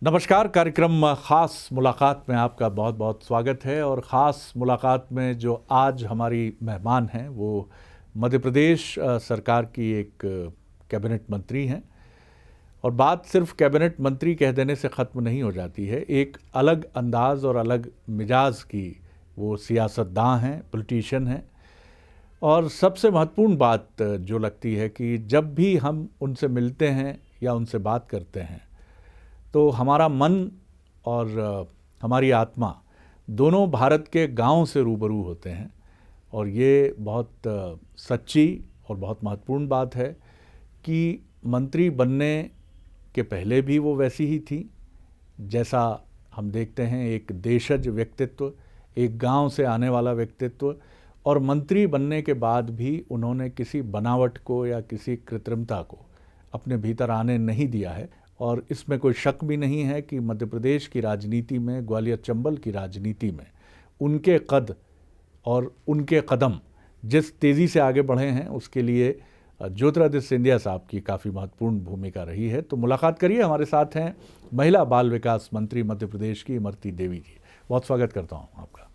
नमस्कार। कार्यक्रम ख़ास मुलाकात में आपका बहुत बहुत स्वागत है। और ख़ास मुलाकात में जो आज हमारी मेहमान हैं वो मध्य प्रदेश सरकार की एक कैबिनेट मंत्री हैं। और बात सिर्फ कैबिनेट मंत्री कह देने से ख़त्म नहीं हो जाती है, एक अलग अंदाज़ और अलग मिजाज की वो सियासतदान हैं, पॉलिटिशियन हैं। और सबसे महत्वपूर्ण बात जो लगती है कि जब भी हम उनसे मिलते हैं या उनसे बात करते हैं तो हमारा मन और हमारी आत्मा दोनों भारत के गांव से रूबरू होते हैं। और ये बहुत सच्ची और बहुत महत्वपूर्ण बात है कि मंत्री बनने के पहले भी वो वैसी ही थी, जैसा हम देखते हैं, एक देशज व्यक्तित्व, एक गांव से आने वाला व्यक्तित्व। और मंत्री बनने के बाद भी उन्होंने किसी बनावट को या किसी कृत्रिमता को अपने भीतर आने नहीं दिया है। और इसमें कोई शक भी नहीं है कि मध्य प्रदेश की राजनीति में, ग्वालियर चंबल की राजनीति में उनके कद और उनके कदम जिस तेज़ी से आगे बढ़े हैं उसके लिए ज्योतिरादित्य सिंधिया साहब की काफ़ी महत्वपूर्ण भूमिका रही है। तो मुलाकात करिए, हमारे साथ हैं महिला बाल विकास मंत्री मध्य प्रदेश की इमरती देवी जी। बहुत स्वागत करता हूँ आपका।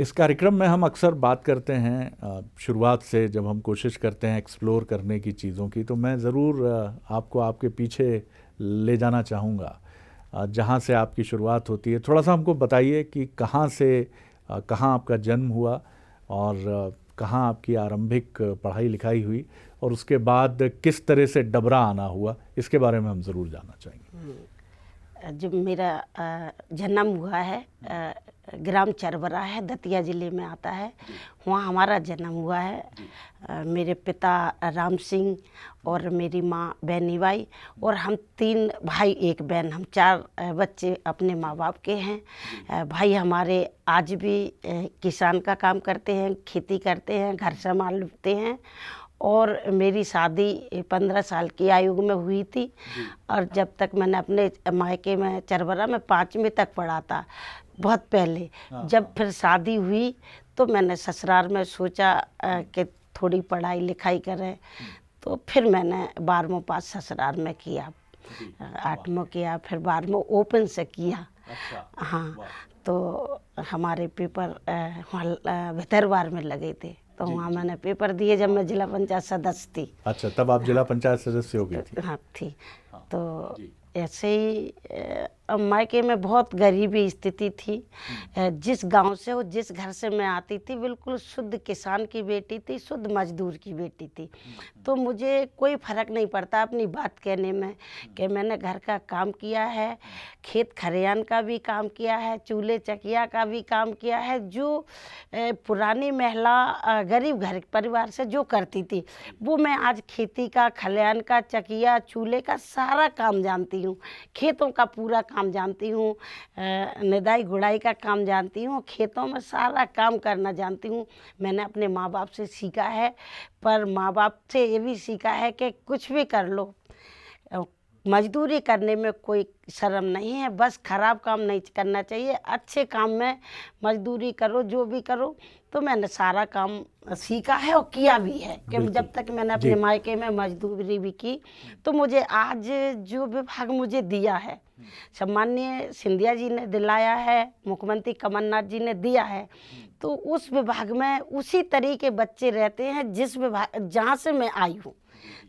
इस कार्यक्रम में हम अक्सर बात करते हैं, शुरुआत से जब हम कोशिश करते हैं एक्सप्लोर करने की चीज़ों की, तो मैं ज़रूर आपको आपके पीछे ले जाना चाहूँगा, जहाँ से आपकी शुरुआत होती है। थोड़ा सा हमको बताइए कि कहाँ से कहाँ आपका जन्म हुआ और कहाँ आपकी आरंभिक पढ़ाई लिखाई हुई और उसके बाद किस तरह से डबरा आना हुआ, इसके बारे में हम ज़रूर जानना चाहेंगे। जो मेरा जन्म हुआ है ग्राम चरबरा है, दतिया ज़िले में आता है, वहाँ हमारा जन्म हुआ है। मेरे पिता राम सिंह और मेरी माँ बैनीबाई और हम 3 भाई 1 बहन, हम 4 बच्चे अपने माँ बाप के हैं। भाई हमारे आज भी किसान का काम करते हैं, खेती करते हैं, घर संभालते हैं। और मेरी शादी 15 साल की आयु में हुई थी। और जब तक मैंने अपने मायके में चरबरा में 5वीं तक पढ़ा था, बहुत पहले। जब फिर शादी हुई तो मैंने ससुराल में सोचा कि थोड़ी पढ़ाई लिखाई करें, तो फिर मैंने 12वां पास ससुराल में किया, 8वां किया, फिर 12वां ओपन से किया। हाँ, तो हमारे पेपर भितरवार में लगे थे, तो वहाँ मैंने पेपर दिए जब मैं जिला पंचायत सदस्य थी। अच्छा, तब आप जिला पंचायत सदस्य हो गई थी? हाँ थी। तो ऐसे ही मायके में बहुत गरीबी स्थिति थी। जिस गांव से हो, जिस घर से मैं आती थी, बिल्कुल शुद्ध किसान की बेटी थी, शुद्ध मजदूर की बेटी थी। तो मुझे कोई फर्क नहीं पड़ता अपनी बात कहने में कि मैंने घर का काम किया है, खेत खरियान का भी काम किया है, चूल्हे चकिया का भी काम किया है। जो पुरानी महिला गरीब घर परिवार से जो करती थी, वो मैं आज खेती का, खलियान का, चकिया, चूल्हे का सारा काम जानती हूँ। खेतों का पूरा काम जानती हूँ, निदाई गुड़ाई का काम जानती हूँ, खेतों में सारा काम करना जानती हूँ। मैंने अपने माँ बाप से सीखा है, पर माँ बाप से ये भी सीखा है कि कुछ भी कर लो, मजदूरी करने में कोई शर्म नहीं है, बस खराब काम नहीं करना चाहिए, अच्छे काम में मजदूरी करो, जो भी करो। तो मैंने सारा काम सीखा है और किया भी है कि जब तक मैंने अपने मायके में मजदूरी भी की, तो मुझे आज जो विभाग मुझे दिया है, सम्माननीय सिंधिया जी ने दिलाया है, मुख्यमंत्री कमलनाथ जी ने दिया है, तो उस विभाग में उसी तरीके बच्चे रहते हैं जिस विभाग जहाँ से मैं आई हूँ,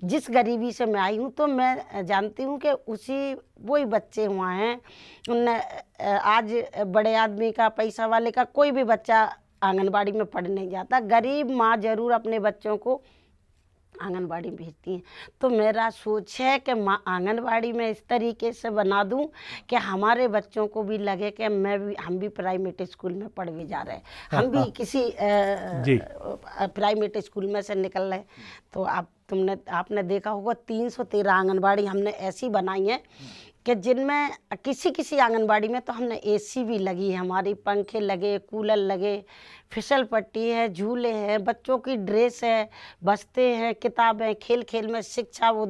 जिस गरीबी से मैं आई हूँ। तो मैं जानती हूँ कि उसी वही बच्चे हुआ हैं। उनने आज बड़े आदमी का, पैसा वाले का कोई भी बच्चा आंगनबाड़ी में पढ़ने नहीं जाता, गरीब माँ जरूर अपने बच्चों को आंगनबाड़ी भेजती हैं। तो मेरा सोच है कि माँ आंगनबाड़ी में इस तरीके से बना दूं कि हमारे बच्चों को भी लगे कि हम भी प्राइवेट स्कूल में पढ़ने जा रहे हैं, हम भी किसी प्राइवेट स्कूल में से निकल रहे। तो आपने देखा होगा 313 आंगनबाड़ी हमने ऐसी बनाई है कि जिनमें किसी आंगनबाड़ी में तो हमने एसी भी लगी है, हमारी पंखे लगे, कूलर लगे, फिसल पट्टी है, झूले हैं, बच्चों की ड्रेस है, बस्ते हैं, किताबें, खेल खेल में शिक्षा वो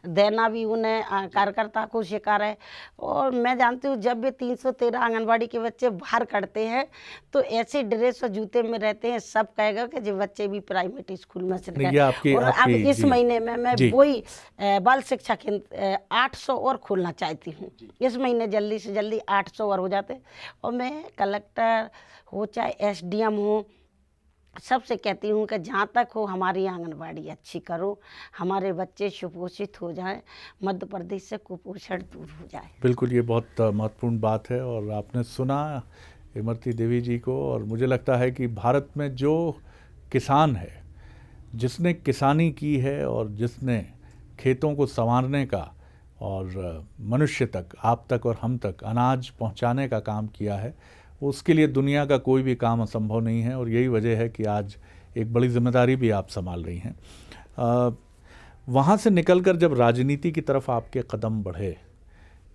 देना भी उन्हें कार्यकर्ता को शिकार है। और मैं जानती हूँ जब भी 313 आंगनबाड़ी के बच्चे बाहर करते हैं तो ऐसे ड्रेस और जूते में रहते हैं, सब कहेगा कि जो बच्चे भी प्राइवेट स्कूल में चले गए। और अब इस महीने में मैं वही बाल शिक्षा केंद्र 800 और खोलना चाहती हूँ। इस महीने जल्दी से जल्दी 800 और हो जाते। और मैं कलेक्टर हो चाहे SDM हो, सबसे कहती हूँ कि जहाँ तक हो हमारी आंगनबाड़ी अच्छी करो, हमारे बच्चे सुपोषित हो जाएं, मध्य प्रदेश से कुपोषण दूर हो जाए। बिल्कुल, ये बहुत महत्वपूर्ण बात है। और आपने सुना इमरती देवी जी को, और मुझे लगता है कि भारत में जो किसान है, जिसने किसानी की है और जिसने खेतों को संवारने का और मनुष्य तक, आप तक और हम तक अनाज पहुंचाने का काम किया है, उसके लिए दुनिया का कोई भी काम असंभव नहीं है। और यही वजह है कि आज एक बड़ी जिम्मेदारी भी आप संभाल रही हैं। वहाँ से निकलकर जब राजनीति की तरफ आपके कदम बढ़े,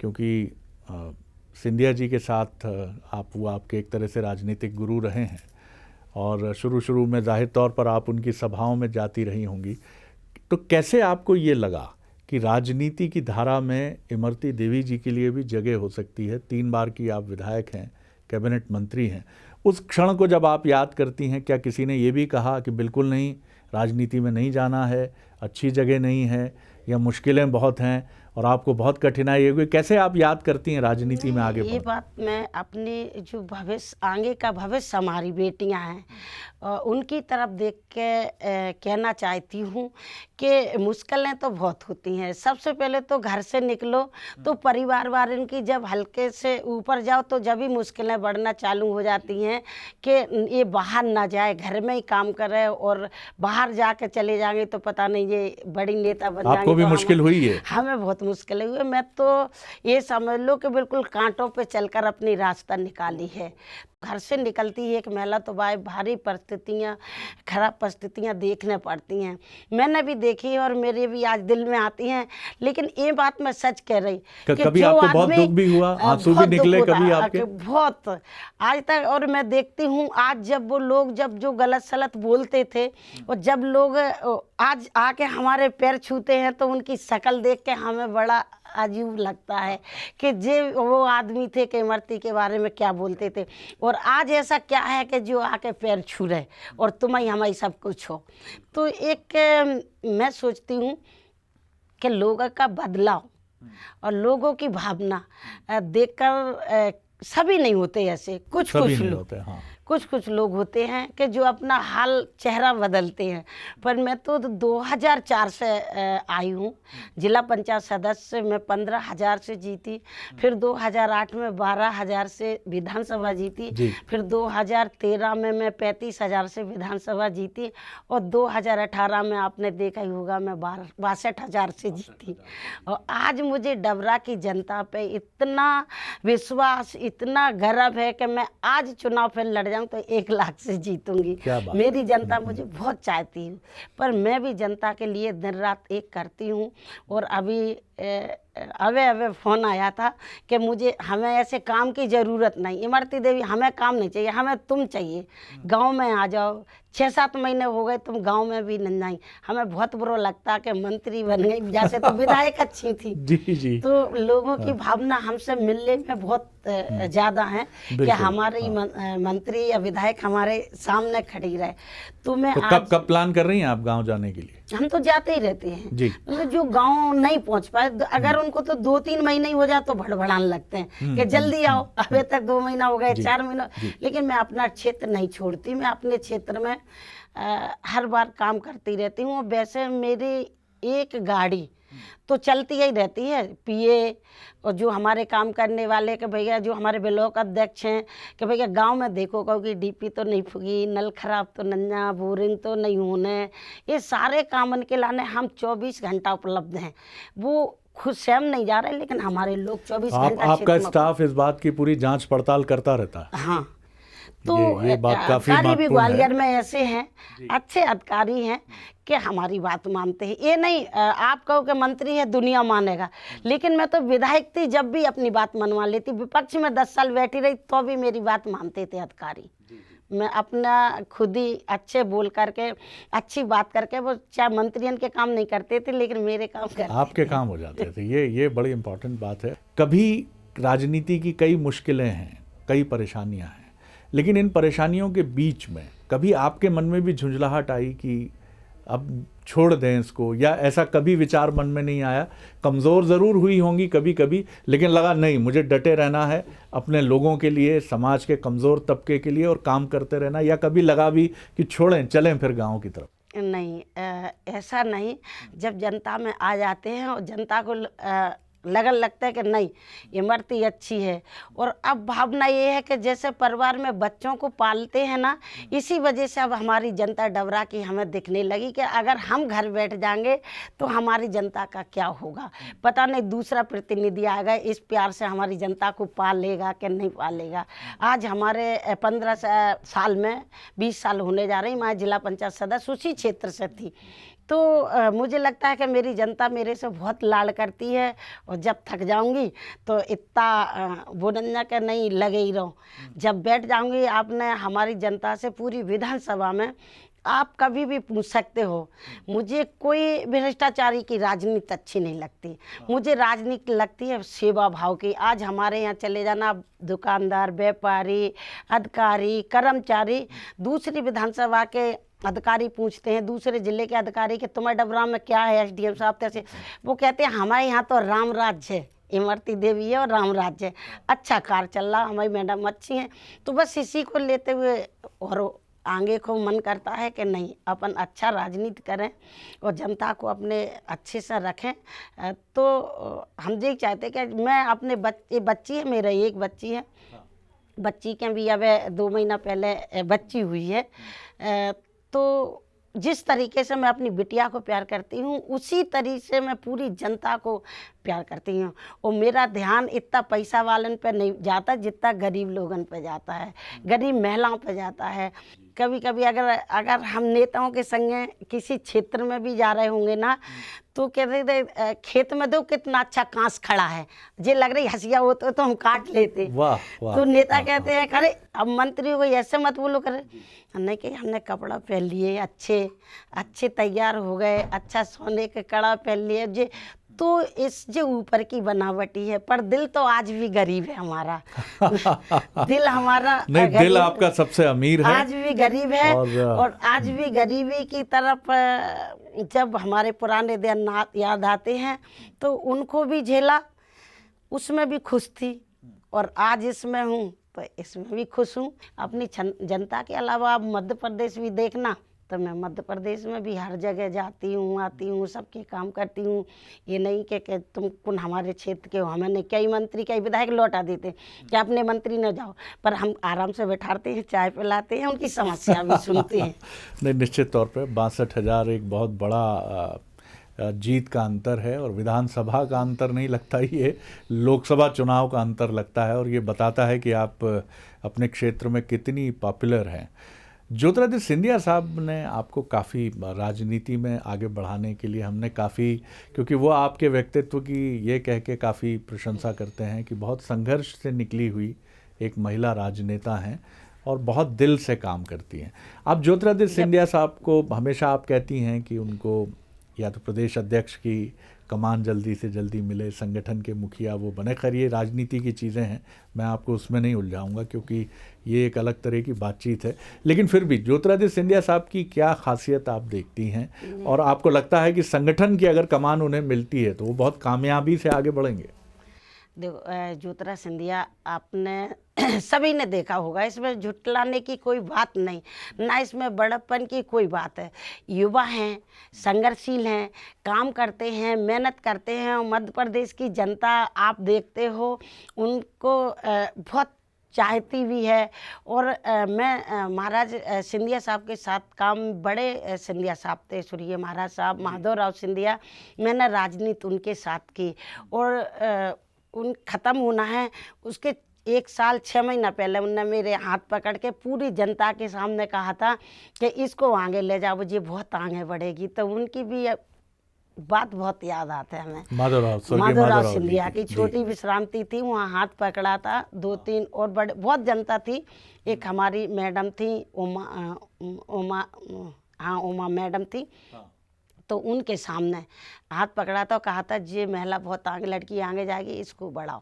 क्योंकि सिंधिया जी के साथ वो आपके एक तरह से राजनीतिक गुरु रहे हैं, और शुरू में जाहिर तौर पर आप उनकी सभाओं में जाती रही होंगी, तो कैसे आपको ये लगा कि राजनीति की धारा में इमरती देवी जी के लिए भी जगह हो सकती है? 3 बार की आप विधायक हैं, कैबिनेट मंत्री हैं। उस क्षण को जब आप याद करती हैं, क्या किसी ने ये भी कहा कि बिल्कुल नहीं, राजनीति में नहीं जाना है, अच्छी जगह नहीं है, या मुश्किलें बहुत हैं और आपको बहुत कठिनाई है? कैसे आप याद करती हैं राजनीति में आगे ये बात मैं अपने जो भविष्य, आगे का भविष्य हमारी बेटियां हैं, उनकी तरफ देख के कहना चाहती हूँ कि मुश्किलें तो बहुत होती हैं। सबसे पहले तो घर से निकलो तो परिवार वालों की जब हल्के से ऊपर जाओ तो जब भी मुश्किलें बढ़ना चालू हो जाती हैं कि ये बाहर ना जाए, घर में ही काम करे, और बाहर जाके चले जाएंगे तो पता नहीं ये बड़ी नेता बन जाएंगे। आपको भी मुश्किल हुई है? हमें बहुत मुश्किल हुई। मैं तो ये समझ लो कि बिल्कुल कांटों पे चलकर अपनी रास्ता निकाली है। घर से निकलती है एक महिला तो भारी परिस्थितियाँ, खराब परिस्थितियाँ देखने पड़ती हैं। मैंने भी देखी है और मेरे भी आज दिल में आती हैं। लेकिन ये बात मैं सच कह रही कि कभी आपको बहुत दुख भी हुआ, आंसू भी निकले कभी आपके? बहुत, आज तक। और मैं देखती हूँ आज जब वो लोग जब जो गलत सलत बोलते थे, और जब लोग आज आके हमारे पैर छूते हैं तो उनकी शक्ल देख के हमें बड़ा अजीब लगता है कि जे वो आदमी थे कि इमरती के बारे में क्या बोलते थे, और आज ऐसा क्या है कि जो आके पैर छू रहे और तुम्हें हमारी सब कुछ हो। तो एक मैं सोचती हूँ कि लोगों का बदलाव और लोगों की भावना देखकर सभी नहीं होते ऐसे, कुछ लोग होते हैं। हाँ। कुछ लोग होते हैं कि जो अपना हाल चेहरा बदलते हैं। पर मैं तो 2004 से आई हूँ जिला पंचायत सदस्य। मैं 15,000 से जीती, फिर 2008 में 12,000 से विधानसभा जीती, फिर 2013 में मैं 35,000 से विधानसभा जीती, और 2018 में आपने देखा ही होगा मैं 62,000 से जीती। और आज मुझे डबरा की जनता पे इतना विश्वास, इतना गर्व है कि मैं आज चुनाव फिर लड़ जाऊं तो 1 लाख से जीतूंगी। मेरी जनता मुझे बहुत चाहती है, पर मैं भी जनता के लिए दिन रात एक करती हूँ। और अभी अवे फ़ोन आया था कि हमें ऐसे काम की ज़रूरत नहीं, इमरती देवी हमें काम नहीं चाहिए, हमें तुम चाहिए, गांव में आ जाओ। 6-7 महीने हो गए तुम गांव में भी नहीं आई। हमें बहुत बुरा लगता कि मंत्री बन गई, जैसे तो विधायक अच्छी थी। जी। तो लोगों की भावना हमसे मिलने में बहुत ज़्यादा है कि हमारी मंत्री या विधायक हमारे सामने खड़ी रहे। तो मैं कब प्लान कर रही हैं आप गाँव जाने के लिए? हम तो जाते ही रहते हैं। मतलब जो गांव नहीं पहुंच पाए, अगर उनको तो 2-3 महीने ही हो जाए तो भड़बड़ाने लगते हैं कि जल्दी आओ। अभी तक 2 महीना हो गए, 4 महीना। लेकिन मैं अपना क्षेत्र नहीं छोड़ती, मैं अपने क्षेत्र में हर बार काम करती रहती हूँ। वैसे मेरी एक गाड़ी तो चलती ही रहती है, पीए और जो हमारे काम करने वाले के भैया, जो हमारे ब्लॉक अध्यक्ष हैं कि भैया गांव में देखो, क्योंकि डीपी तो नहीं फूगी, नल खराब तो नन्ना, बोरिंग तो नहीं होने, ये सारे कामन के लाने हम 24 घंटा उपलब्ध हैं। वो खुद स्वयं नहीं जा रहे, लेकिन हमारे लोग 24 घंटा। आपका स्टाफ इस बात की पूरी जांच पड़ताल करता रहता है? हाँ। तो ये बात काफी अधिकारी भी ग्वालियर में ऐसे हैं, अच्छे अधिकारी हैं कि हमारी बात मानते हैं। ये नहीं आप कहो कि मंत्री है दुनिया मानेगा, लेकिन मैं तो विधायक थी, जब भी अपनी बात मनवा लेती। विपक्ष में 10 साल बैठी रही तो भी मेरी बात मानते थे अधिकारी। मैं अपना खुद ही अच्छे बोल करके, अच्छी बात करके, वो चाहे मंत्रियों के काम नहीं करते थे लेकिन मेरे काम करते आपके थे। काम हो जाते थे। ये बड़ी इम्पोर्टेंट बात है। कभी राजनीति की कई मुश्किलें हैं, कई परेशानियां हैं, लेकिन इन परेशानियों के बीच में कभी आपके मन में भी झुंझलाहट आई कि अब छोड़ दें इसको, या ऐसा कभी विचार मन में नहीं आया? कमज़ोर ज़रूर हुई होंगी कभी कभी, लेकिन लगा नहीं, मुझे डटे रहना है अपने लोगों के लिए, समाज के कमज़ोर तबके के लिए, और काम करते रहना? या कभी लगा भी कि छोड़ें, चलें फिर गाँव की तरफ? नहीं, ऐसा नहीं। जब जनता में आ जाते हैं और जनता को लगन लगता है कि नहीं, इमरती अच्छी है, और अब भावना ये है कि जैसे परिवार में बच्चों को पालते हैं ना, इसी वजह से अब हमारी जनता डबरा की हमें दिखने लगी कि अगर हम घर बैठ जाएंगे तो हमारी जनता का क्या होगा, पता नहीं दूसरा प्रतिनिधि आएगा इस प्यार से हमारी जनता को पालेगा कि नहीं पालेगा। आज हमारे 15 साल में 20 साल होने जा रही, मैं जिला पंचायत सदस्य उसी क्षेत्र से थी, तो मुझे लगता है कि मेरी जनता मेरे से बहुत लाड़ करती है, और जब थक जाऊंगी तो इतना बोलना के नहीं लगे ही रहो। जब बैठ जाऊंगी, आपने हमारी जनता से पूरी विधानसभा में आप कभी भी पूछ सकते हो, मुझे कोई भ्रष्टाचारी की राजनीति अच्छी नहीं लगती। मुझे राजनीति लगती है सेवा भाव की। आज हमारे यहाँ चले जाना, दुकानदार, व्यापारी, अधिकारी, कर्मचारी, दूसरी विधानसभा के अधिकारी पूछते हैं, दूसरे जिले के अधिकारी के तुम्हारे डबरा में क्या है, एसडीएम साहब कैसे, वो कहते हैं हमारे यहाँ तो राम राज्य है, इमरती देवी है और राम राज्य है, अच्छा कार्य चल रहा, हमारी मैडम अच्छी हैं। तो बस इसी को लेते हुए और आगे को मन करता है कि नहीं, अपन अच्छा राजनीति करें और जनता को अपने अच्छे से रखें। तो हम यही चाहते कि मैं अपने बच्ची है, मेरा एक बच्ची है, बच्ची के भी अब 2 महीना पहले बच्ची हुई है। तो जिस तरीके से मैं अपनी बिटिया को प्यार करती हूँ, उसी तरीके से मैं पूरी जनता को प्यार करती हूँ, और मेरा ध्यान इतना पैसा वालन पे नहीं जाता जितना गरीब लोगन पे जाता है, गरीब महिलाओं पे जाता है। कभी कभी अगर हम नेताओं के संगे किसी क्षेत्र में भी जा रहे होंगे ना, तो कहते थे खेत में दो कितना अच्छा कांस खड़ा है, जे लग रही हंसिया हो तो हम काट लेते। वाह वाह। तो नेता कहते हैं अरे अब मंत्री को ऐसे मत बोलो, करे नहीं कि हमने कपड़ा पहन लिए, अच्छे तैयार हो गए, अच्छा सोने के कड़ा पहन लिए, जे तो इस जो ऊपर की बनावटी है, पर दिल तो आज भी गरीब है हमारा। दिल हमारा नहीं, दिल आपका सबसे अमीर है, आज भी गरीब है, और आज भी गरीबी की तरफ जब हमारे पुराने दिन याद आते हैं तो उनको भी झेला, उसमें भी खुश थी, और आज इसमें हूँ तो इसमें भी खुश हूँ। अपनी जनता के अलावा आप मध्य प्रदेश भी देखना, तो मैं मध्य प्रदेश में भी हर जगह जाती हूँ, आती हूँ, सबके काम करती हूँ। ये नहीं कि तुम कौन हमारे क्षेत्र के हो, हमें कई मंत्री कई विधायक लौटा देते कि अपने मंत्री न जाओ, पर हम आराम से बैठाते हैं, चाय पिलाते हैं, उनकी समस्या भी सुनते हैं। नहीं, निश्चित तौर पे 62,000 एक बहुत बड़ा जीत का अंतर है, और विधानसभा का अंतर नहीं लगता, ये लोकसभा चुनाव का अंतर लगता है, और ये बताता है कि आप अपने क्षेत्र में कितनी पॉपुलर हैं। ज्योतिरादित्य सिंधिया साहब ने आपको काफ़ी राजनीति में आगे बढ़ाने के लिए, हमने काफ़ी, क्योंकि वो आपके व्यक्तित्व की ये कह के काफ़ी प्रशंसा करते हैं कि बहुत संघर्ष से निकली हुई एक महिला राजनेता हैं और बहुत दिल से काम करती हैं। आप ज्योतिरादित्य सिंधिया साहब को हमेशा आप कहती हैं कि उनको या तो प्रदेश अध्यक्ष की कमान जल्दी से जल्दी मिले, संगठन के मुखिया वो बने। खैर ये राजनीति की चीज़ें हैं, मैं आपको उसमें नहीं उलझाऊंगा क्योंकि ये एक अलग तरह की बातचीत है, लेकिन फिर भी ज्योतिरादित्य सिंधिया साहब की क्या खासियत आप देखती हैं, और आपको लगता है कि संगठन की अगर कमान उन्हें मिलती है तो वो बहुत कामयाबी से आगे बढ़ेंगे? देखो, ज्योतिरादित्य सिंधिया आपने सभी ने देखा होगा, इसमें झुटलाने की कोई बात नहीं, ना इसमें बड़प्पन की कोई बात है। युवा हैं, संघर्षशील हैं, काम करते हैं, मेहनत करते हैं, और मध्य प्रदेश की जनता आप देखते हो उनको बहुत चाहती भी है। और मैं महाराज सिंधिया साहब के साथ काम, बड़े सिंधिया साहब थे, स्वर्गीय महाराज साहब माधवराव सिंधिया, मैंने राजनीति उनके साथ की, और उन ख़त्म होना है उसके 1 साल 6 महीना पहले उनने मेरे हाथ पकड़ के पूरी जनता के सामने कहा था कि इसको आगे ले जाओ, ये बहुत आगे बढ़ेगी। तो उनकी भी बात बहुत याद आता है हमें। माधवराव, स्वर्गीय माधवराव सिंधिया की जी। छोटी विश्रांति थी, वहाँ हाथ पकड़ा था, 2-3 और बड़े बहुत जनता थी। एक हमारी मैडम थी उमा मैडम थी, तो उनके सामने हाथ पकड़ा था और कहा था ये महिला बहुत आगे, लड़की आगे जाएगी, इसको बढ़ाओ।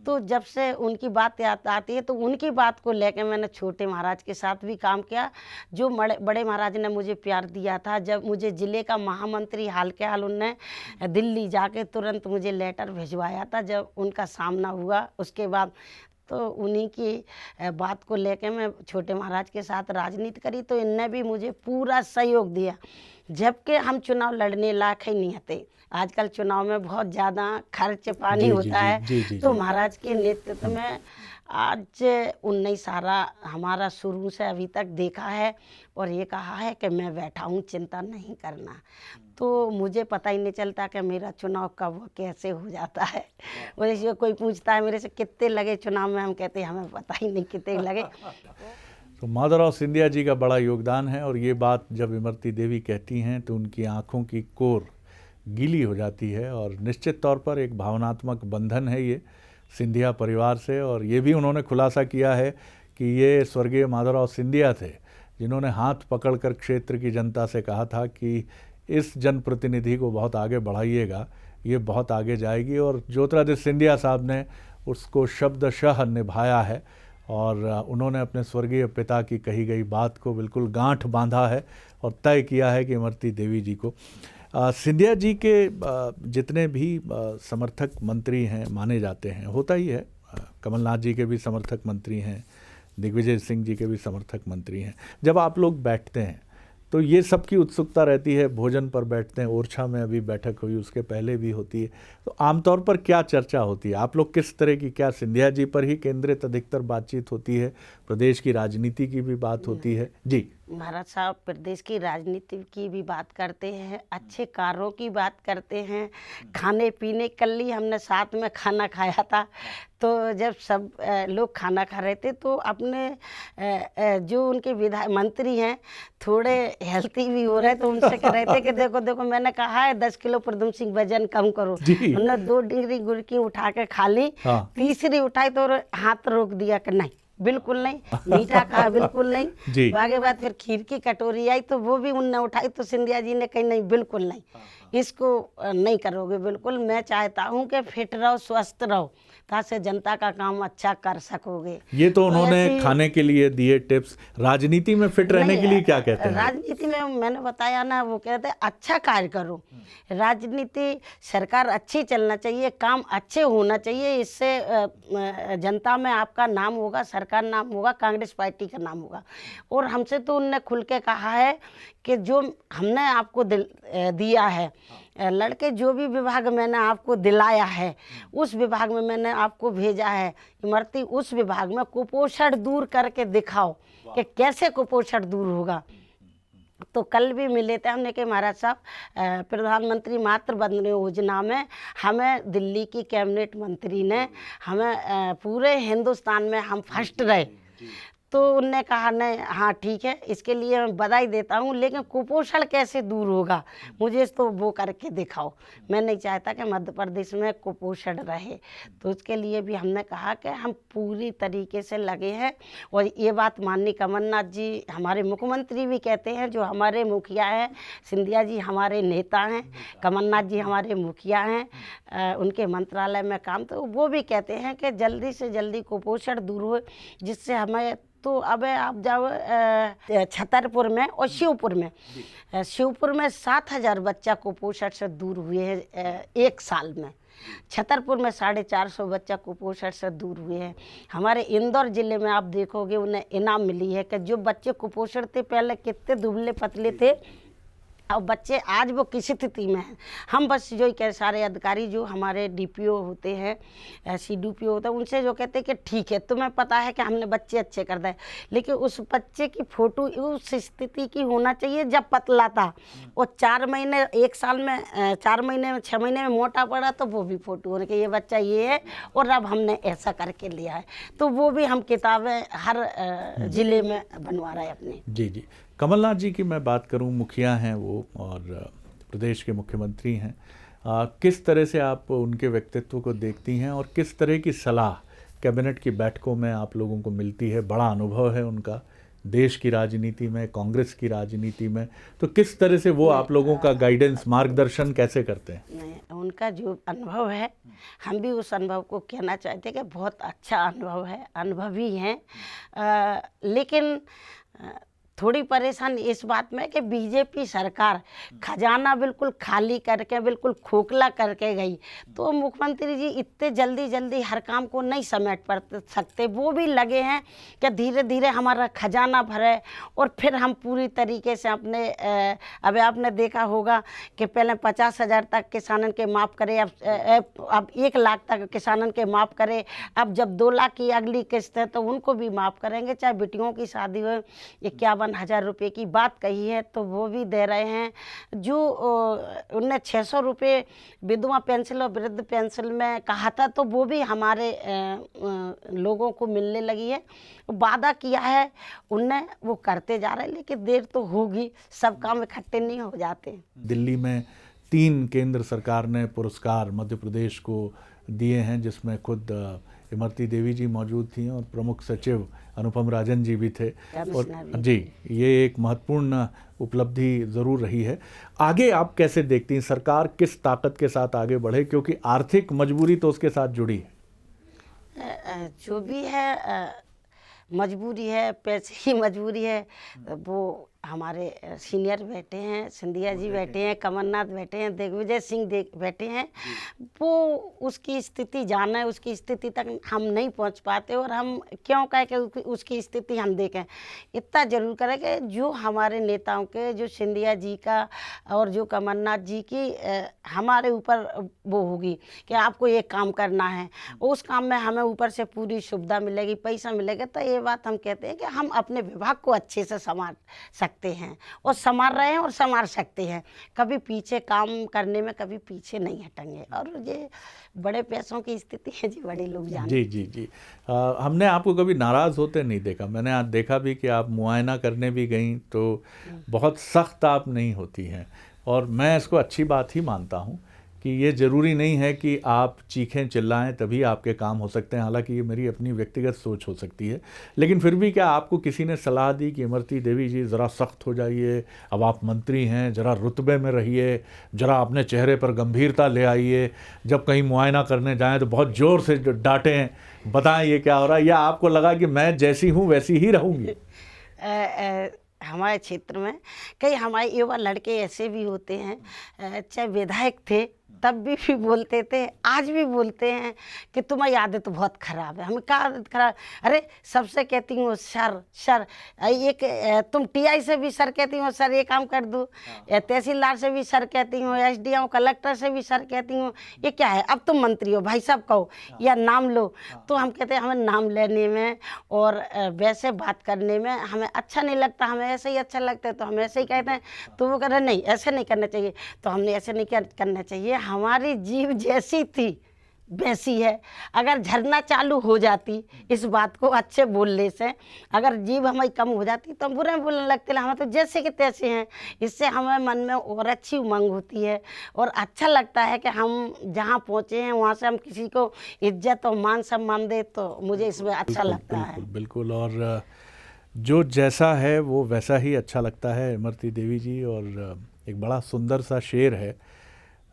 तो जब से उनकी बात याद आती है तो उनकी बात को लेकर मैंने छोटे महाराज के साथ भी काम किया। जो बड़े महाराज ने मुझे प्यार दिया था, जब मुझे ज़िले का महामंत्री हाल के हाल उनने दिल्ली जाके तुरंत मुझे लेटर भिजवाया था, जब उनका सामना हुआ उसके बाद तो उन्हीं की बात को लेकर मैं छोटे महाराज के साथ राजनीति करी, तो इनने भी मुझे पूरा सहयोग दिया। जबकि हम चुनाव लड़ने लायक ही नहीं थे, आजकल चुनाव में बहुत ज़्यादा खर्च पानी होता है, तो महाराज के नेतृत्व में आज उनने सारा हमारा शुरू से अभी तक देखा है और ये कहा है कि मैं बैठा हूँ, चिंता नहीं करना। तो मुझे पता ही नहीं चलता कि मेरा चुनाव कब कैसे हो जाता है। वैसे कोई पूछता है मेरे से कितने लगे चुनाव में, हम कहते हैं हमें पता ही नहीं कितने लगे। तो माधवराव सिंधिया जी का बड़ा योगदान है और ये बात जब इमरती देवी कहती हैं तो उनकी आंखों की कोर गीली हो जाती है और निश्चित तौर पर एक भावनात्मक बंधन है ये सिंधिया परिवार से। और ये भी उन्होंने खुलासा किया है कि ये स्वर्गीय माधवराव सिंधिया थे जिन्होंने हाथ पकड़कर क्षेत्र की जनता से कहा था कि इस जनप्रतिनिधि को बहुत आगे बढ़ाइएगा, ये बहुत आगे जाएगी। और ज्योतिरादित्य सिंधिया साहब ने उसको शब्दशः निभाया है और उन्होंने अपने स्वर्गीय पिता की कही गई बात को बिल्कुल गांठ बांधा है और तय किया है कि इमरती देवी जी को। सिंधिया जी के जितने भी समर्थक मंत्री हैं माने जाते हैं, होता ही है, कमलनाथ जी के भी समर्थक मंत्री हैं, दिग्विजय सिंह जी के भी समर्थक मंत्री हैं। जब आप लोग बैठते हैं तो ये सबकी उत्सुकता रहती है, भोजन पर बैठते हैं, ओरछा में अभी बैठक हुई, उसके पहले भी होती है, तो आमतौर पर क्या चर्चा होती है? आप लोग किस तरह की, क्या सिंधिया जी पर ही केंद्रित अधिकतर बातचीत होती है, प्रदेश की राजनीति की भी बात होती है? जी महाराज साहब प्रदेश की राजनीति की भी बात करते हैं, अच्छे कार्यों की बात करते हैं, खाने पीने। कल ही हमने साथ में खाना खाया था, तो जब सब लोग खाना खा रहे थे तो अपने जो उनके विधायक मंत्री हैं थोड़े हेल्थी भी हो रहे, तो उनसे कह रहे थे कि देखो देखो मैंने कहा है 10 किलो प्रदुम सिंह वजन कम करो। हमने 2 डिग्री गुड़ की उठा के खा ली, तीसरी उठाई तो हाथ रोक दिया कि नहीं, बिल्कुल नहीं, मीठा कहा बिल्कुल नहीं। आगे बाद फिर खीर की कटोरी आई तो वो भी उनने उठाई, तो सिंधिया जी ने कही नहीं बिल्कुल नहीं, इसको नहीं करोगे बिल्कुल। मैं चाहता हूँ कि फिट रहो, स्वस्थ रहो, ताकि जनता का काम अच्छा कर सकोगे। ये तो उन्होंने खाने के लिए दिए टिप्स। राजनीति में फिट रहने के लिए क्या कहते हैं? राजनीति में मैंने बताया ना, वो कहते हैं अच्छा कार्य करो, राजनीति सरकार अच्छी चलना चाहिए, काम अच्छे होना चाहिए, इससे जनता में आपका नाम होगा, सरकार नाम होगा, कांग्रेस पार्टी का नाम होगा। और हमसे तो उनने खुल के कहा है कि जो हमने आपको दिया है, लड़के जो भी विभाग मैंने आपको दिलाया है उस विभाग में मैंने आपको भेजा है, इमरती उस विभाग में कुपोषण दूर करके दिखाओ कि कैसे कुपोषण दूर होगा। तो कल भी मिले थे हमने कि महाराज साहब प्रधानमंत्री मातृ वंदना योजना में हमें दिल्ली की कैबिनेट मंत्री ने हमें पूरे हिंदुस्तान में हम फर्स्ट रहे। तो उनने कहा नहीं, हाँ ठीक है, इसके लिए मैं बधाई देता हूँ, लेकिन कुपोषण कैसे दूर होगा मुझे तो वो करके दिखाओ। मैं नहीं चाहता कि मध्य प्रदेश में कुपोषण रहे, तो उसके लिए भी हमने कहा कि हम पूरी तरीके से लगे हैं। और ये बात माननीय कमलनाथ जी हमारे मुख्यमंत्री भी कहते हैं, जो हमारे मुखिया हैं, सिंधिया जी हमारे नेता हैं, कमलनाथ जी हमारे मुखिया हैं, उनके मंत्रालय में काम, तो वो भी कहते हैं कि जल्दी से जल्दी कुपोषण दूर हो, जिससे हमें तो अब आप जाओ छतरपुर में और शिवपुर में 7,000 बच्चा कुपोषण से दूर हुए हैं 1 साल में। छतरपुर में 450 बच्चा कुपोषण से दूर हुए हैं। हमारे इंदौर जिले में आप देखोगे उन्हें इनाम मिली है कि जो बच्चे कुपोषण थे, पहले कितने दुबले पतले थे, अब बच्चे आज वो किस स्थिति में हैं। हम बस जो कह सारे अधिकारी जो हमारे डीपीओ होते हैं, सीडीपीओ होता है, उनसे जो कहते हैं कि ठीक है तुम्हें पता है कि हमने बच्चे अच्छे कर दिए, लेकिन उस बच्चे की फ़ोटो उस स्थिति की होना चाहिए जब पतला था, और 4 महीने 1 साल में 4 महीने में 6 महीने में मोटा पड़ा, तो वो भी फ़ोटो होने के ये बच्चा ये है और अब हमने ऐसा करके लिया है। तो वो भी हम किताबें हर ज़िले में बनवा रहे हैं अपने। जी जी। कमलनाथ जी की मैं बात करूं, मुखिया हैं वो और प्रदेश के मुख्यमंत्री हैं। किस तरह से आप उनके व्यक्तित्व को देखती हैं और किस तरह की सलाह कैबिनेट की बैठकों में आप लोगों को मिलती है? बड़ा अनुभव है उनका देश की राजनीति में, कांग्रेस की राजनीति में, तो किस तरह से वो आप लोगों का गाइडेंस, मार्गदर्शन कैसे करते हैं? नहीं, उनका जो अनुभव है, हम भी उस अनुभव को कहना चाहते हैं कि बहुत अच्छा अनुभव है, अनुभवी हैं। लेकिन थोड़ी परेशानी इस बात में कि बीजेपी सरकार खजाना बिल्कुल खाली करके, बिल्कुल खोखला करके गई, तो मुख्यमंत्री जी इतने जल्दी हर काम को नहीं समेट पा सकते। वो भी लगे हैं कि धीरे धीरे हमारा खजाना भरे और फिर हम पूरी तरीके से अपने अब आपने देखा होगा कि पहले 50,000 तक किसानन के माफ़ करे, अब 1 लाख तक किसानन के माफ़ करे, अब जब 2 लाख की अगली किस्त है तो उनको भी माफ़ करेंगे। चाहे बेटियों की शादी हो, 51,000 रुपये की बात कही है तो वो भी दे रहे हैं। जो उनने 600 रुपये विधवा पेंशन और वृद्ध पेंशन में कहा था तो वो भी हमारे लोगों को मिलने लगी है। वादा किया है उनने, वो करते जा रहे हैं, लेकिन देर तो होगी, सब काम इकट्ठे नहीं हो जाते। दिल्ली में 3 केंद्र सरकार ने पुरस्कार मध्य प्रदेश को दिए हैं, जिसमें खुद इमरती देवी जी मौजूद थी और प्रमुख सचिव अनुपम राजन जी भी थे। और जी, ये एक महत्वपूर्ण उपलब्धि ज़रूर रही है। आगे आप कैसे देखती हैं, सरकार किस ताकत के साथ आगे बढ़े, क्योंकि आर्थिक मजबूरी तो उसके साथ जुड़ी है? जो भी है मजबूरी है, पैसे की मजबूरी है। वो हमारे सीनियर बैठे हैं, सिंधिया जी बैठे हैं, कमलनाथ बैठे हैं, दिग्विजय सिंह बैठे हैं। वो उसकी स्थिति जाना है, उसकी स्थिति तक हम नहीं पहुंच पाते और हम क्यों कहें कि उसकी स्थिति हम देखें। इतना जरूर करें कि जो हमारे नेताओं के, जो सिंधिया जी का और जो कमलनाथ जी की हमारे ऊपर वो होगी कि आपको ये काम करना है, उस काम में हमें ऊपर से पूरी सुविधा मिलेगी, पैसा मिलेगा, तो ये बात हम कहते हैं कि हम अपने विभाग को अच्छे से संभाल सकते हैं और संभाल रहे हैं और संभाल सकते हैं। कभी पीछे काम करने में कभी पीछे नहीं हटेंगे। और ये बड़े पैसों की स्थिति है जी, बड़े लोग जानते हैं। जी। हमने आपको कभी नाराज़ होते नहीं देखा। मैंने आज देखा भी कि आप मुआयना करने भी गई तो बहुत सख्त आप नहीं होती हैं, और मैं इसको अच्छी बात ही मानता हूँ कि ये ज़रूरी नहीं है कि आप चीखें चिल्लाएं तभी आपके काम हो सकते हैं। हालांकि ये मेरी अपनी व्यक्तिगत सोच हो सकती है, लेकिन फिर भी क्या आपको किसी ने सलाह दी कि इमरती देवी जी ज़रा सख्त हो जाइए, अब आप मंत्री हैं, ज़रा रुतबे में रहिए, ज़रा अपने चेहरे पर गंभीरता ले आइए, जब कहीं मुआयना करने जाएँ तो बहुत ज़ोर से डांटें, बताएं ये क्या हो रहा है, या आपको लगा कि मैं जैसी हूँ वैसी ही रहूँगी? हमारे क्षेत्र में कई हमारे युवा लड़के ऐसे भी होते हैं, चाहे विधायक थे तब भी बोलते थे, आज भी बोलते हैं कि तुम्हारी आदत तो बहुत ख़राब है। हमें क्या आदत खराब? अरे सबसे कहती हूँ सर, एक तुम टीआई से भी सर कहती हूँ सर ये काम कर दो, तहसीलदार से भी सर कहती हूँ, एसडीएम कलेक्टर से भी सर कहती हूँ, ये क्या है? अब तुम मंत्री हो भाई साहब कहो या नाम लो। तो हम कहते हैं हमें नाम लेने में और वैसे बात करने में हमें अच्छा नहीं लगता, हमें ऐसे ही अच्छा लगता है तो हम ऐसे ही कहते हैं। तो वो कह रहे नहीं ऐसे नहीं करना चाहिए, तो हमने ऐसे नहीं करना चाहिए। हमारी जीव जैसी थी वैसी है। अगर झरना चालू हो जाती, इस बात को अच्छे बोलने से अगर जीव हमारी कम हो जाती तो हम बुरे बोलने लगते, हम तो जैसे के तैसे हैं। इससे हमें मन में और अच्छी उमंग होती है और अच्छा लगता है कि हम जहाँ पहुँचे हैं वहाँ से हम किसी को इज्जत और मान सम्मान दे, तो मुझे इसमें अच्छा लगता है। बिल्कुल, और जो जैसा है वो वैसा ही अच्छा लगता है इमरती देवी जी। और एक बड़ा सुंदर सा शेर है,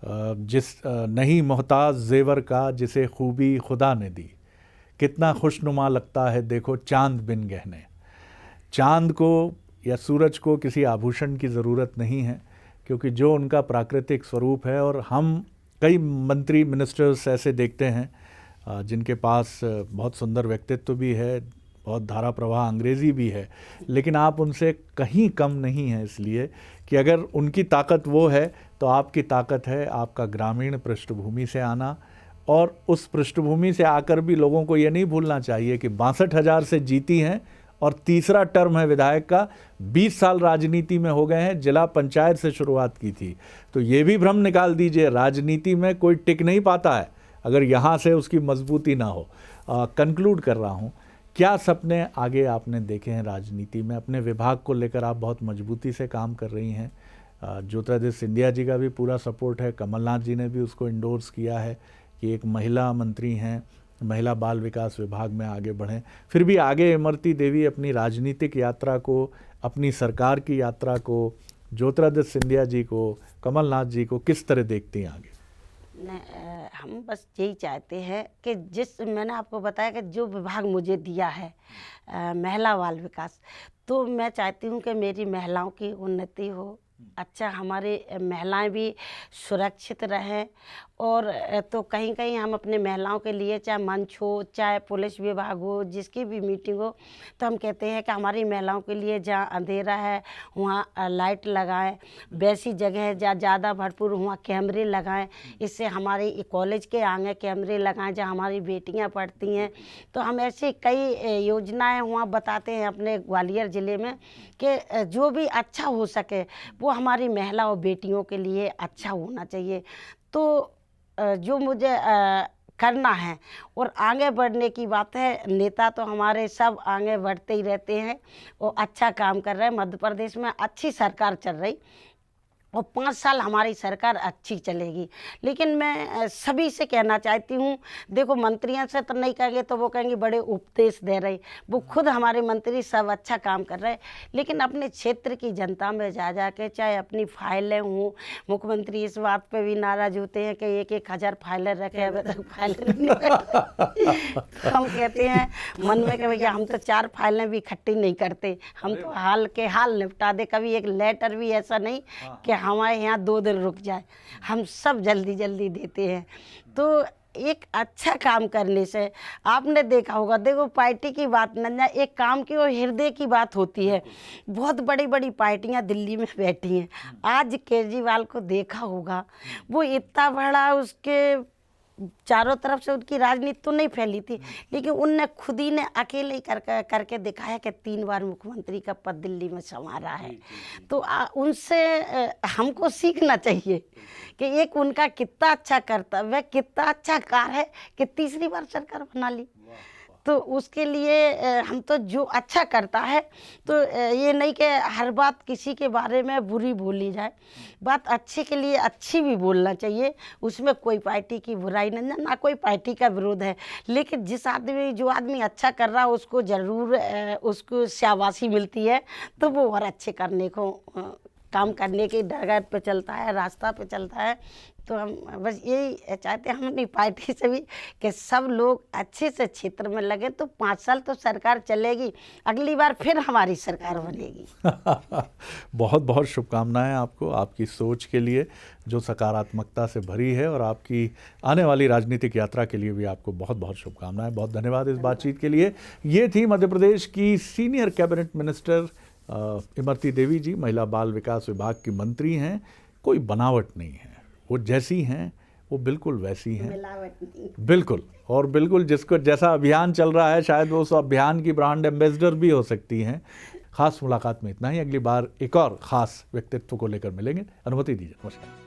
जिस नहीं मोहताज जेवर का जिसे खूबी खुदा ने दी, कितना खुशनुमा लगता है देखो चांद बिन गहने। चांद को या सूरज को किसी आभूषण की ज़रूरत नहीं है, क्योंकि जो उनका प्राकृतिक स्वरूप है। और हम कई मंत्री मिनिस्टर्स ऐसे देखते हैं जिनके पास बहुत सुंदर व्यक्तित्व भी है, बहुत धारा प्रवाह अंग्रेज़ी भी है, लेकिन आप उनसे कहीं कम नहीं हैं, इसलिए कि अगर उनकी ताकत वो है तो आपकी ताकत है आपका ग्रामीण पृष्ठभूमि से आना। और उस पृष्ठभूमि से आकर भी लोगों को ये नहीं भूलना चाहिए कि 62,000 से जीती हैं और तीसरा टर्म है विधायक का, 20 साल राजनीति में हो गए हैं, जिला पंचायत से शुरुआत की थी। तो ये भी भ्रम निकाल दीजिए, राजनीति में कोई टिक नहीं पाता है अगर यहाँ से उसकी मजबूती ना हो। कंक्लूड कर रहा हूँ, क्या सपने आगे आपने देखे हैं राजनीति में? अपने विभाग को लेकर आप बहुत मजबूती से काम कर रही हैं, ज्योतिरादित्य सिंधिया जी का भी पूरा सपोर्ट है, कमलनाथ जी ने भी उसको इंडोर्स किया है कि एक महिला मंत्री हैं, महिला बाल विकास विभाग में आगे बढ़ें। फिर भी आगे इमरती देवी अपनी राजनीतिक यात्रा को, अपनी सरकार की यात्रा को, ज्योतिरादित्य सिंधिया जी को, कमलनाथ जी को किस तरह देखती हैं आगे? हम बस यही चाहते हैं कि मैंने आपको बताया कि जो विभाग मुझे दिया है महिला बाल विकास, तो मैं चाहती हूँ कि मेरी महिलाओं की उन्नति हो, अच्छा हमारे महिलाएं भी सुरक्षित रहें। और तो कहीं कहीं हम अपने महिलाओं के लिए, चाहे मंच हो, चाहे पुलिस विभाग हो, जिसकी भी मीटिंग हो, तो हम कहते हैं कि हमारी महिलाओं के लिए जहाँ अंधेरा है वहाँ लाइट लगाएं, वैसी जगह जहाँ ज़्यादा भरपूर वहाँ कैमरे लगाएं। इससे हमारे कॉलेज के आगे कैमरे लगाएं जहाँ हमारी बेटियाँ पढ़ती हैं। तो हम ऐसी कई योजनाएं वहाँ बताते हैं अपने ग्वालियर ज़िले में कि जो भी अच्छा हो सके वो हमारी महिला और बेटियों के लिए अच्छा होना चाहिए। तो जो मुझे करना है और आगे बढ़ने की बात है, नेता तो हमारे सब आगे बढ़ते ही रहते हैं और अच्छा काम कर रहे हैं। मध्य प्रदेश में अच्छी सरकार चल रही और 5 साल हमारी सरकार अच्छी चलेगी। लेकिन मैं सभी से कहना चाहती हूँ, देखो मंत्रियों से तो नहीं कहेंगे तो वो कहेंगे बड़े उपदेश दे रहे, वो खुद हमारे मंत्री सब अच्छा काम कर रहे हैं, लेकिन अपने क्षेत्र की जनता में जा के, चाहे अपनी फाइलें हों, मुख्यमंत्री इस बात पे भी नाराज होते हैं कि 1,000 फाइलें रखे, अभी तक फाइलें नहीं तो हम कहते हैं मन में कि भैया हम तो 4 फाइलें भी इकट्ठी नहीं करते, हम तो हाल के हाल निपटा दे। कभी एक लेटर भी ऐसा नहीं कि हमारे यहाँ 2 दिन रुक जाए, हम सब जल्दी जल्दी देते हैं। तो एक अच्छा काम करने से आपने देखा होगा, देखो पार्टी की बात न जाए, एक काम की और हृदय की बात होती है। बहुत बड़ी बड़ी पार्टियां दिल्ली में बैठी हैं, आज केजरीवाल को देखा होगा, वो इतना बड़ा, उसके चारों तरफ से उनकी राजनीति तो नहीं फैली थी, लेकिन उनने खुद ही ने अकेले ही करके दिखाया कि 3 बार मुख्यमंत्री का पद दिल्ली में संभाला है। तो उनसे हमको सीखना चाहिए कि एक उनका कितना अच्छा कर्तव्य, कितना अच्छा कार्य है कि तीसरी बार सरकार बना ली। तो उसके लिए हम तो जो अच्छा करता है, तो ये नहीं कि हर बात किसी के बारे में बुरी बोली जाए, बात अच्छे के लिए अच्छी भी बोलना चाहिए। उसमें कोई पार्टी की बुराई नहीं, ना कोई पार्टी का विरोध है, लेकिन जो आदमी अच्छा कर रहा है उसको ज़रूर उसको शाबाशी मिलती है, तो वो और अच्छे करने को काम करने की डगर पे चलता है, रास्ता पे चलता है। तो हम बस यही चाहते हैं हम अपनी पार्टी से भी कि सब लोग अच्छे से क्षेत्र में लगे, तो 5 साल तो सरकार चलेगी, अगली बार फिर हमारी सरकार बनेगी। बहुत बहुत शुभकामनाएं आपको, आपकी सोच के लिए जो सकारात्मकता से भरी है, और आपकी आने वाली राजनीतिक यात्रा के लिए भी आपको बहुत बहुत शुभकामनाएं। बहुत धन्यवाद इस बातचीत के लिए। ये थी मध्य प्रदेश की senior cabinet minister Imarti Devi जी, महिला बाल विकास विभाग की मंत्री हैं। कोई बनावट नहीं है, वो जैसी हैं वो बिल्कुल वैसी हैं, बिल्कुल। और बिल्कुल जिसको जैसा अभियान चल रहा है, शायद वो उस अभियान की ब्रांड एम्बेसडर भी हो सकती हैं। खास मुलाकात में इतना ही, अगली बार एक और ख़ास व्यक्तित्व को लेकर मिलेंगे। अनुमति दीजिए, नमस्कार।